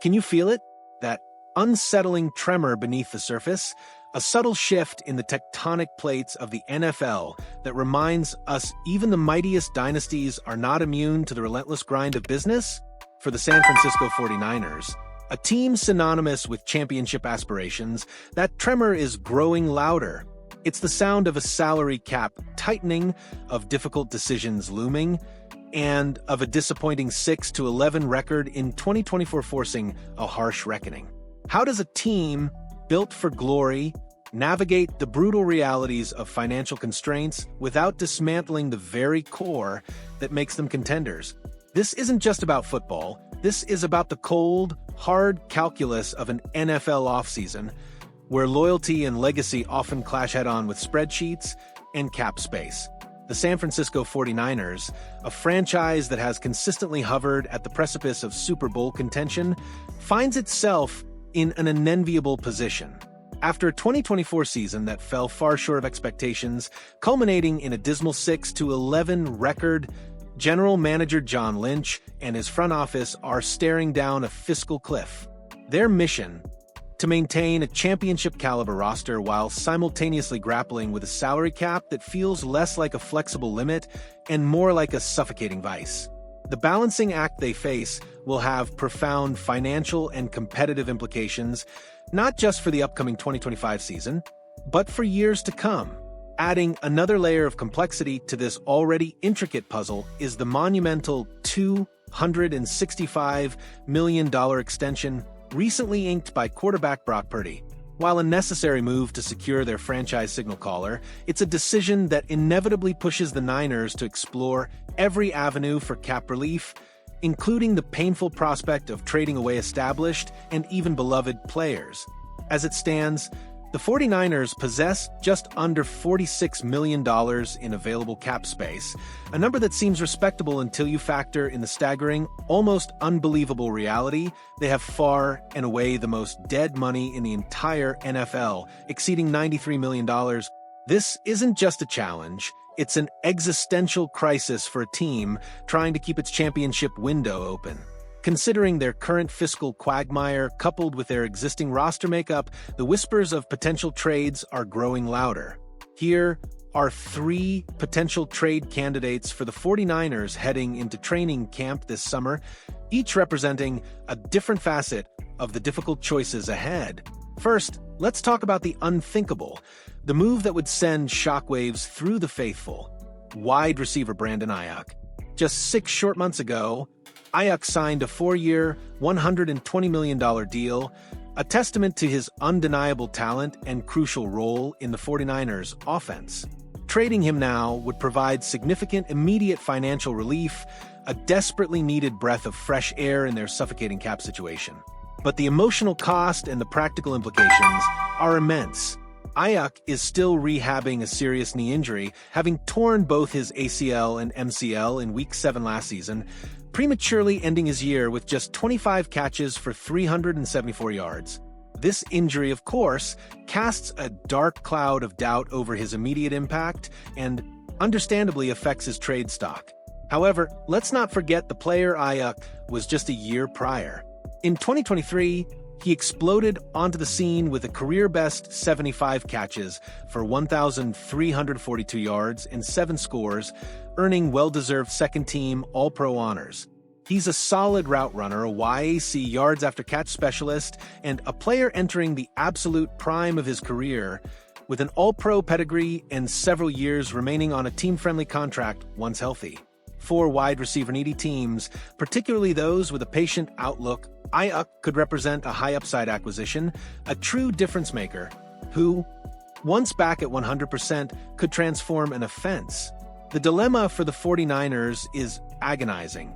Can you feel it? That unsettling tremor beneath the surface? A subtle shift in the tectonic plates of the NFL that reminds us even the mightiest dynasties are not immune to the relentless grind of business? For the San Francisco 49ers, a team synonymous with championship aspirations, that tremor is growing louder. It's the sound of a salary cap tightening, of difficult decisions looming, and of a disappointing 6-11 record in 2024 forcing a harsh reckoning. How does a team built for glory navigate the brutal realities of financial constraints without dismantling the very core that makes them contenders? This isn't just about football. This is about the cold, hard calculus of an NFL offseason, where loyalty and legacy often clash head-on with spreadsheets and cap space. The San Francisco 49ers, a franchise that has consistently hovered at the precipice of Super Bowl contention, finds itself in an unenviable position. After a 2024 season that fell far short of expectations, culminating in a dismal 6-11 record, General Manager John Lynch and his front office are staring down a fiscal cliff. Their mission: to maintain a championship-caliber roster while simultaneously grappling with a salary cap that feels less like a flexible limit and more like a suffocating vice. The balancing act they face will have profound financial and competitive implications, not just for the upcoming 2025 season, but for years to come. Adding another layer of complexity to this already intricate puzzle is the monumental $265 million extension recently inked by quarterback Brock Purdy. While a necessary move to secure their franchise signal caller, it's a decision that inevitably pushes the Niners to explore every avenue for cap relief, including the painful prospect of trading away established and even beloved players. As it stands, the 49ers possess just under $46 million in available cap space, a number that seems respectable until you factor in the staggering, almost unbelievable reality they have far and away the most dead money in the entire NFL, exceeding $93 million. This isn't just a challenge, it's an existential crisis for a team trying to keep its championship window open. Considering their current fiscal quagmire coupled with their existing roster makeup, the whispers of potential trades are growing louder. Here are 3 potential trade candidates for the 49ers heading into training camp this summer, each representing a different facet of the difficult choices ahead. First, let's talk about the unthinkable, the move that would send shockwaves through the faithful: wide receiver Brandon Aiyuk. Just 6 short months ago, Aiyuk signed a 4-year, $120 million deal, a testament to his undeniable talent and crucial role in the 49ers' offense. Trading him now would provide significant immediate financial relief, a desperately needed breath of fresh air in their suffocating cap situation. But the emotional cost and the practical implications are immense. Aiyuk is still rehabbing a serious knee injury, having torn both his ACL and MCL in Week 7 last season, prematurely ending his year with just 25 catches for 374 yards. This injury, of course, casts a dark cloud of doubt over his immediate impact and, understandably, affects his trade stock. However, let's not forget the player Aiyuk was just a year prior. In 2023, he exploded onto the scene with a career-best 75 catches for 1,342 yards and 7 scores, earning well-deserved second-team All-Pro honors. He's a solid route runner, a YAC yards-after-catch specialist, and a player entering the absolute prime of his career, with an All-Pro pedigree and several years remaining on a team-friendly contract once healthy. For wide receiver-needy teams, particularly those with a patient outlook, Aiyuk could represent a high-upside acquisition, a true difference-maker, who, once back at 100%, could transform an offense. The dilemma for the 49ers is agonizing.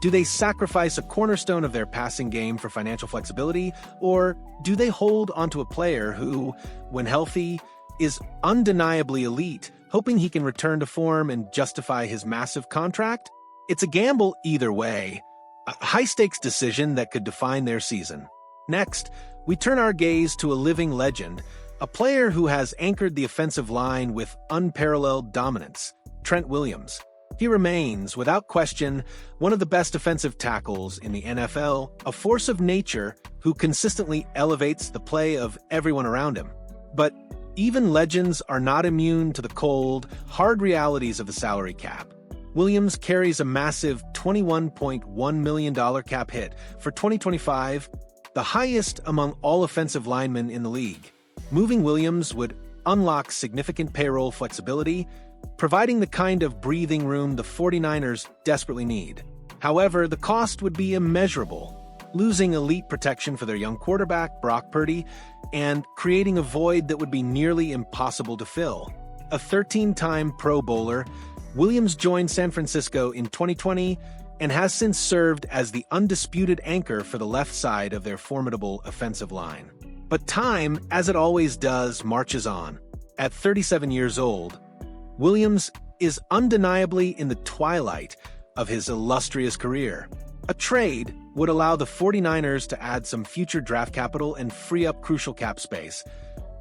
Do they sacrifice a cornerstone of their passing game for financial flexibility, or do they hold onto a player who, when healthy, is undeniably elite, hoping he can return to form and justify his massive contract? It's a gamble either way, a high-stakes decision that could define their season. Next, we turn our gaze to a living legend, a player who has anchored the offensive line with unparalleled dominance: Trent Williams. He remains, without question, one of the best defensive tackles in the NFL, a force of nature who consistently elevates the play of everyone around him. But even legends are not immune to the cold, hard realities of the salary cap. Williams carries a massive $21.1 million cap hit for 2025, the highest among all offensive linemen in the league. Moving Williams would unlock significant payroll flexibility, providing the kind of breathing room the 49ers desperately need. However, the cost would be immeasurable, losing elite protection for their young quarterback, Brock Purdy, and creating a void that would be nearly impossible to fill. A 13-time Pro Bowler, Williams joined San Francisco in 2020 and has since served as the undisputed anchor for the left side of their formidable offensive line. But time, as it always does, marches on. At 37 years old, Williams is undeniably in the twilight of his illustrious career. A trade would allow the 49ers to add some future draft capital and free up crucial cap space,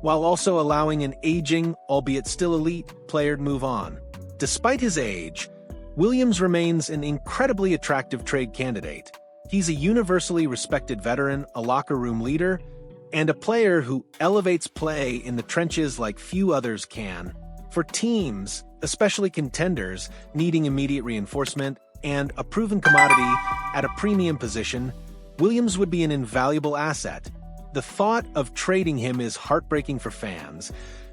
while also allowing an aging, albeit still elite, player to move on. Despite his age, Williams remains an incredibly attractive trade candidate. He's a universally respected veteran, a locker room leader, and a player who elevates play in the trenches like few others can. For teams, especially contenders, needing immediate reinforcement and a proven commodity at a premium position, Williams would be an invaluable asset. The thought of trading him is heartbreaking for fans,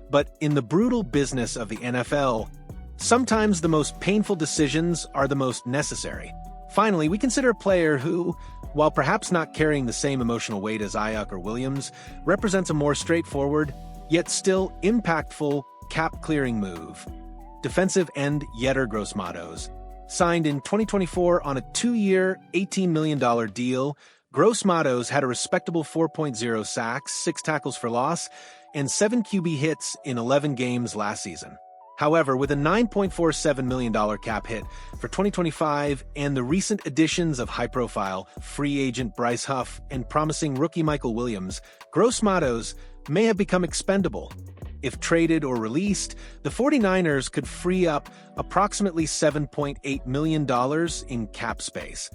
but in the brutal business of the NFL, sometimes the most painful decisions are the most necessary. Finally, we consider a player who, while perhaps not carrying the same emotional weight as Aiyuk or Williams, represents a more straightforward, yet still impactful cap-clearing move. Defensive end Yetur Gross-Matos. Signed in 2024 on a 2-year, $18 million deal, Gross-Matos had a respectable 4.0 sacks, 6 tackles for loss, and 7 QB hits in 11 games last season. However, with a $9.47 million cap hit for 2025 and the recent additions of high-profile free agent Bryce Huff and promising rookie Michael Williams, Gross-Matos may have become expendable. If traded or released, the 49ers could free up approximately $7.8 million in cap space,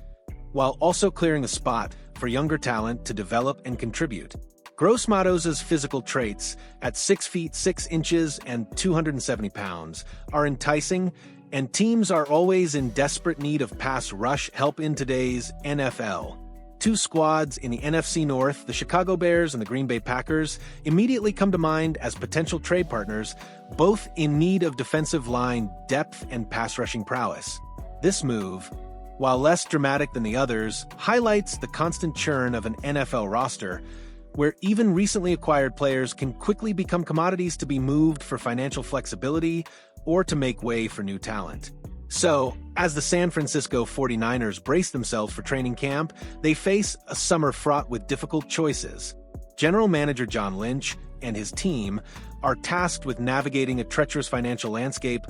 while also clearing a spot for younger talent to develop and contribute. Gross-Matos' physical traits, at 6 feet 6 inches and 270 pounds, are enticing, and teams are always in desperate need of pass rush help in today's NFL. 2 squads in the NFC North, the Chicago Bears and the Green Bay Packers, immediately come to mind as potential trade partners, both in need of defensive line depth and pass rushing prowess. This move, while less dramatic than the others, highlights the constant churn of an NFL roster, where even recently acquired players can quickly become commodities to be moved for financial flexibility or to make way for new talent. So, as the San Francisco 49ers brace themselves for training camp, they face a summer fraught with difficult choices. General Manager John Lynch and his team are tasked with navigating a treacherous financial landscape,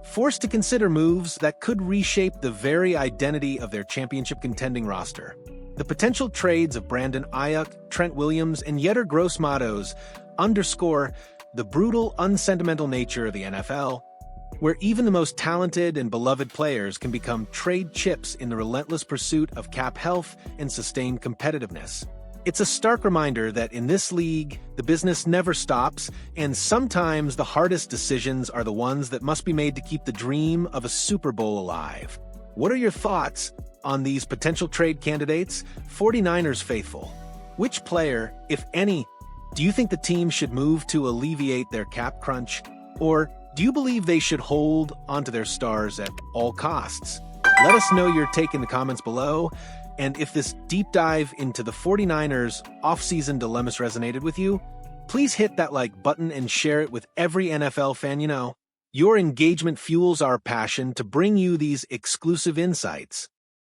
forced to consider moves that could reshape the very identity of their championship-contending roster. The potential trades of Brandon Aiyuk, Trent Williams, and Yetur Gross-Matos underscore the brutal, unsentimental nature of the NFL, where even the most talented and beloved players can become trade chips in the relentless pursuit of cap health and sustained competitiveness. It's a stark reminder that in this league, the business never stops, and sometimes the hardest decisions are the ones that must be made to keep the dream of a Super Bowl alive. What are your thoughts on these potential trade candidates? 49ers faithful, which player, if any, do you think the team should move to alleviate their cap crunch? Or do you believe they should hold onto their stars at all costs? Let us know your take in the comments below, and if this deep dive into the 49ers offseason dilemmas resonated with you, please hit that like button and share it with every NFL fan you know. Your engagement fuels our passion to bring you these exclusive insights.